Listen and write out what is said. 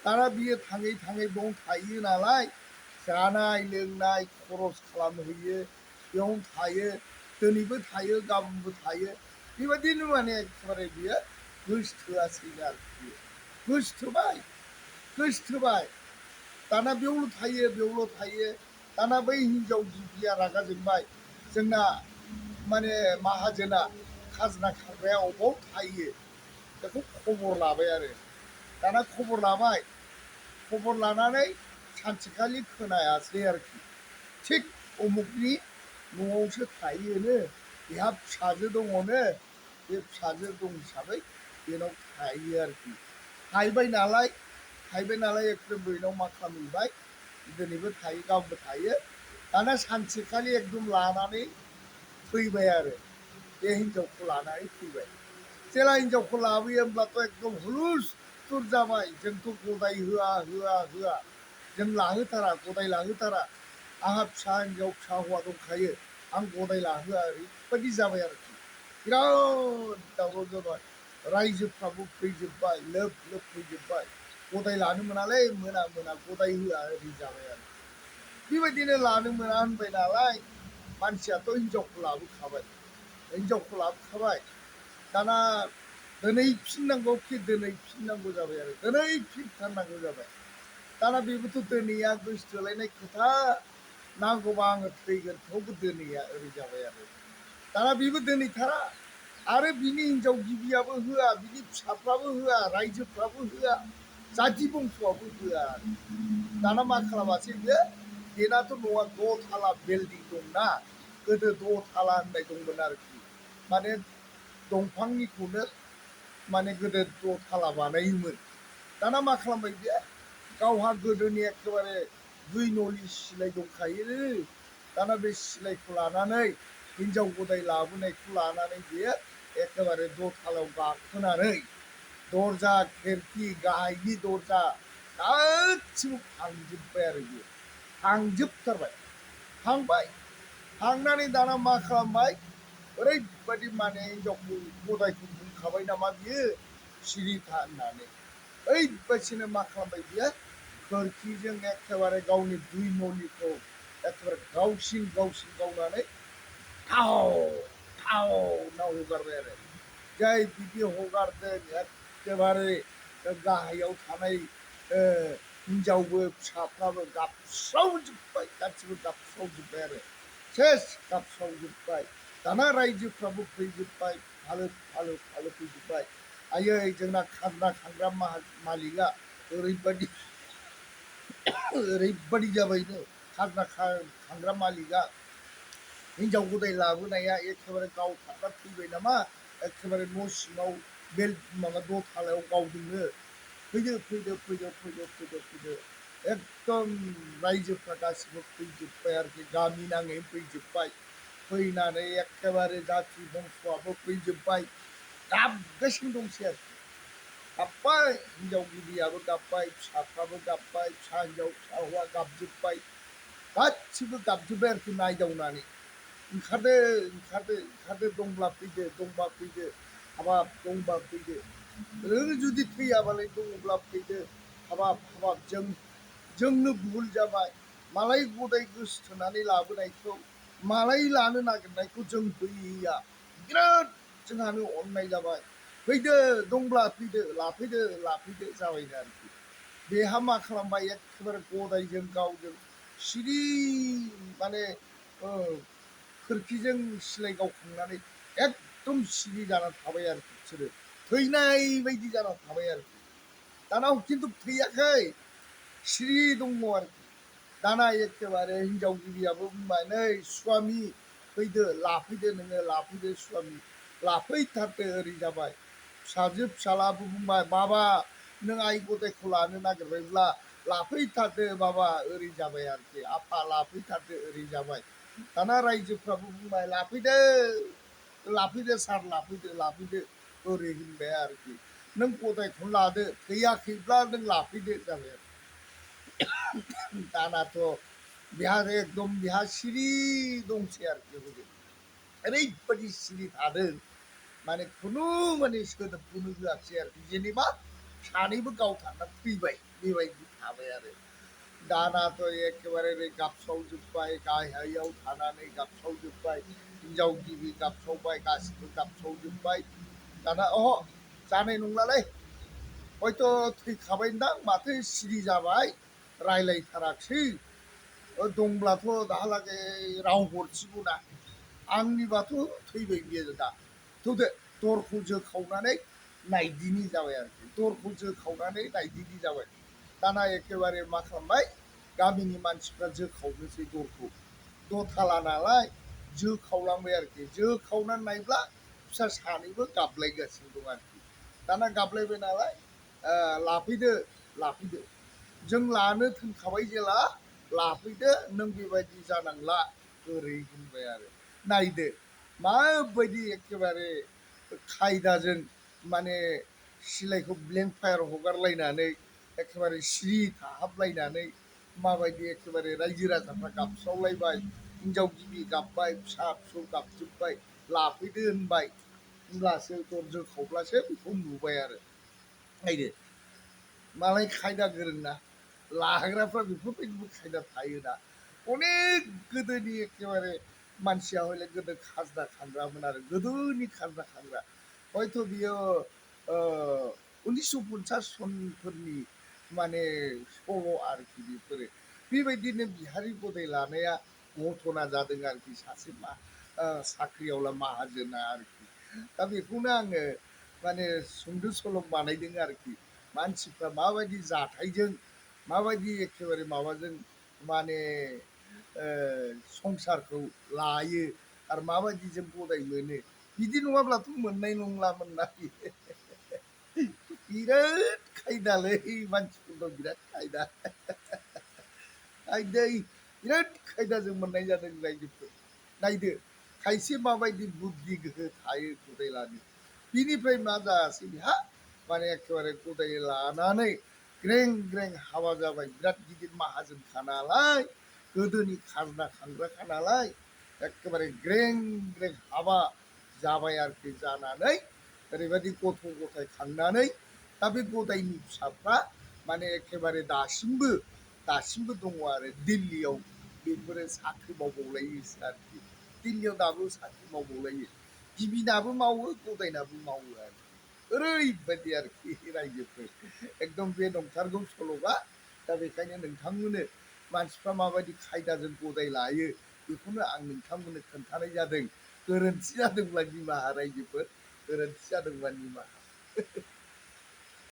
दाना बियो थाङै थाङै बावनो थायो नालाय जानाय लोंनाय खरस खालामहैयो बेयावनो थायो दिनैबो थायो गाबोनबो थायो बेबायदिनो माने एखेबारे बियो गोसोथोआसैनो आरोखि गोसोथोबाय गोसोथोबाय दाना बेयावल' थायो दाना बै हिनजाव गिबिया रागा जोंबाय जोंना माने माहाजोना खाजोना खाग्राया अबाव थायो बेखौ खबर लाबाय आरो दाना खबर लाबाय खबर लानानै सानसेखालि खोनायासै आरोखि थिग उमुखनि न'आवसो थायोनो बेहा फिसाजो दङनो बे फिसाजो दं हिसाबै बेनाव थायो आरोखि थाहैबाय नालाय एकदम बेनाव मा खालामहैबाय दिनैबो थायो गाबोनबो थायो दाना सानसेखालि एकदम लानानै फैबाय आरो बे हिनजावखौ लानानै फैबाय जेला हिनजावखौ लाबोयो होमब्लाथ' एकदम हुलुस्थुर जाबाय जोंथ' गदाय होआ जों लाहोथारा गदाय लाहोथारा आंहा फिसा हिनजाव फिसा हौवा दंखायो आं गदाय लाहोआ ओरैबायदि जाबाय आरोखि बिराद दावराव जाबाय रायजोफ्राबो फैजोब्बाय लोब लोब फैजोब्बाय गदाय लानो मोनालै मोना गदाय होआ ओरै जाबाय आरो बेबायदिनो लानो मोना होनबाय नालाय मानसियाथ' हिनजावखौ लाबोखाबाय दाना दोनहैफिननांगौ जाबाय आरो दोनहैफिनथारनांगौ जाबाय दाना बेबोथ' दोनैया गोसोथोलायनाय खोथा नांगौबा आङो थैगोन थेवबो दोनैया ओरै जाबाय आरो दाना बेबो दोनैथारा आरो बिनि हिनजाव गिबियाबो होआ बिनि फिसाफ्राबो होआ रायजोफ्राबो होआ जाथि बंस'आबो होआ दाना मा खालामासै बियो बेनाथ' न'आ 6 थाला बिल्डिं दंना गोदो 6 थाला होननाय दंमोन आरोखि माने दंफांनिखौनो माने गोदो 6 थाला बानायोमोन दाना मा खालामबाय बियो गावहा गोदोनि एखेबारे 2 न'नि सिलाय दंखायोनो दाना बे सिलायखौ लानानै हिनजाव गदाय लाबोनायखौ लानानै बियो एखेबारे 6 थालायाव गाखोनानै दरजा खिरखि गाहायनि दरजा गासिबो फांजोब्बाय आरो बियो थांजोबथारबाय थांनानै दाना मा खालामबाय ओरैबायदि माने हिनजावखौ गदायखौ बुंखाबाय नामा बियो सिरि था होननानै ओरैबायदिनो मा खालामबाय बियो खोरखिजों एखेबारे गावनि 2 नलिखौ एखेबारे गावसिन गावनानै थाव ना हगारबाय आरो जाय बिदि हगारदों एखेबारे गाहायाव थानाय हिनजावबो फिसाफ्राबो गाबस्रावजोब्बाय गासिबो गाबस्रावजोब्बाय आरो सेस गाबस्रावजोब्बाय दाना रायजोफ्राबो फैजोब्बाय फालो फैजोब्बाय आयै जोंना खाजोना खांग्रा मालिकआ ओरैबायदि जाबायनो खाजोना खांग्रा मालिकआ हिनजाव गदाय लाबोनाया एखेबारे गावथारना थैबाय नामा एखेबारे न' सिङाव बे माबा 6 थालायाव गावदोंनो फैदो एकदम रायजोफ्रा गासिबो फैजोब्बाय आरोखि गामि नाङै फैजोब्बाय फैनानै एखेबारे जाथि बंस'आबो फैजोब्बाय गाबगासिनो दंसै आरोखि गाबबाय हिनजाव गिबियाबो गाबबाय फिसाफ्राबो गाबबाय फिसा हिनजाव फिसा हौवा गाबजोब्बाय गासिबो गाबजोब्बाय आरोखि नायदावनानै ओंखारदो दंब्ला फैदो हाबाब दंबा फैदो नों जुदि थैयाबालाय दङब्ला फैदो हाबाब जोंनो भुल जाबाय मालाय गदाय गोसोथोनानै लाबोनायखौ मालाय लानो नागिरनायखौ जों होयैया बिराद जोंहानो अननाय जाबाय फैदो दंब्ला फैदो लाफैदो जाबायनो आरोखि बेहा मा खालामबाय एखेबारे गदायजों गावजों सिरि माने खोरखिजों सिलाय गावखांनानै एकदम सिरि जानानै थाबाय आरोखि बिसोरो थैनाय बायदि जानानै थाबाय आरोखि दाना खिन्थु थैयाखै सिरि दङ आरोखि दाना एखेबारे हिनजाव गिबियाबो बुंबाय नै स्वामि फैदो लाफैदो स्वामि लाफैथारदो ओरै जाबाय फिसाजो फिसालाबो बुंबाय बाबा नों आइ गदायखौ लानो नागिरबायब्ला लाफैथारदो बाबा ओरै जाबाय आरोखि आफा लाफैथारदो ओरै जाबाय दाना रायजोफ्राबो बुंबाय लाफैदो सार लाफैदो ओरै होनबाय आरोखि नों गदायखौनो लादो थैयाखैब्ला नों लाफैदो जाबाय आरो दानाथ' बेहा सिरि दंसै आरोखि ओरैबायदि सिरि थादों माने खुनु सोदोबखौनो होआखिसै आरोखि जेनेबा सानैबो गावथारना थैबाय बेबायदि थाबाय आरो दानाथ' एखेबारे ओरै गाबस्रावजोब्बाय गाहायाव थानानै गाबस्रावजोब्बाय हिनजाव गिबि गाबस्रावबाय गासिबो गाबस्रावजोब्बाय दाना जानाय नंलालै हयथ' थैखाबायदां माथो सिरि जाबाय रायलायथाराखिसै दंब्लाथ' दाहालागै राव हरसिगौना आंनिबाथ' थैबाय बियो दा थौदो दरखौ जोखावनानै नायदिनि जाबाय आरोखि दरखौ जोखावनानै नायदिनि जाबाय दाना एखेबारे मा खालामबाय गामिनि मानसिफ्रा जोखावनोसै दरखौ दथाला नालाय जोखावलांबाय आरोखि जोखावनानै नायब्ला फिसा सानैबो गाबलायगासिनो दं आरोखि दाना गाबलायबाय नालाय लाफैदो लाफैदो जों लानो थोनखाबाय जेला लाफैदो नों बेबायदि जानांला ओरै होनबाय आरो नायदो माबायदि एखेबारे खायदाजों माने सिलायखौ ब्लेंक फायार हगारलायनानै एखेबारे सिरि थाहाबलायनानै माबायदि एखेबारे रायजो राजाफ्रा गाबस्रावलायबाय हिनजाव गिबि गाबबाय फिसा फिसौ गाबजोब्बाय लाफैदो होनबाय होनब्लासो दर जोखावब्लासो बेखौ नुबाय आरो नायदो मालाय खायदा गोरोंना लाग्राफ्रा बेफोरबायदिबो खायदा थायोना अनेक गोदोनि एखेबारे मानसिया हयले गोदो खाजना खांग्रामोन आरो गोदोनि खाजना खांग्रा हयथ' बियो 1950 सनफोरनि माने सल' आरोखि बेफोरो बेबायदिनो बिहारि गदाय लानाया घटना जादों आरोखि सासे साख्रियावला माहाजोना आरोखि दा बेखौनो आङो माने सुंद' सल' बानायदों आरोखि मानसिफ्रा माबायदि जाथायजों माबायदि एखेबारे माबाजों माने संसारखौ लायो आरो माबायदि जों गदाय मोनो बिदि नङाब्लाथ' मोननाय नंलामोन ना बिराद खायदालै मानसिफोर दं बिराद खायदा खायदै बिराद खायदाजों मोननाय जादों रायजोफोर नायदो खायसे माबायदि बुद्धि गोहो थायो गदाय लानो बिनिफ्राय मा जायासै बेहा माने एखेबारे गदाय लानानै ग्रें ग्रें हाबा जाबाय बिराद गिदिर माहाजोनखा नालाय गोदोनि खाजना खांग्राखा नालाय एखेबारे ग्रें ग्रें हाबा जाबाय आरोखि जानानै ओरैबायदि गथ' गथाय खांनानै दा बे गदायनि फिसाफ्रा माने एखेबारे दासिमबो दङ आरो दिल्लीयाव बेफोरो साख्रि मावबावलायोसो आरोखि दिल्लीयाव दाबो साख्रि मावबावलायो गिबिनाबो मावो गदायनाबो मावो आरो ओरैबायदि आरोखि रायजोफोर एकदम बे नंथारगौ सल'बा दा बेखायनो नोंथांमोननो मानसिफ्रा माबायदि खायदाजों गदाय लायो बेखौनो आं नोंथांमोननो खोन्थानाय जादों गोरोन्थि जादोंब्ला निमाहा रायजोफोर गोरोन्थि जादोंब्ला निमाहा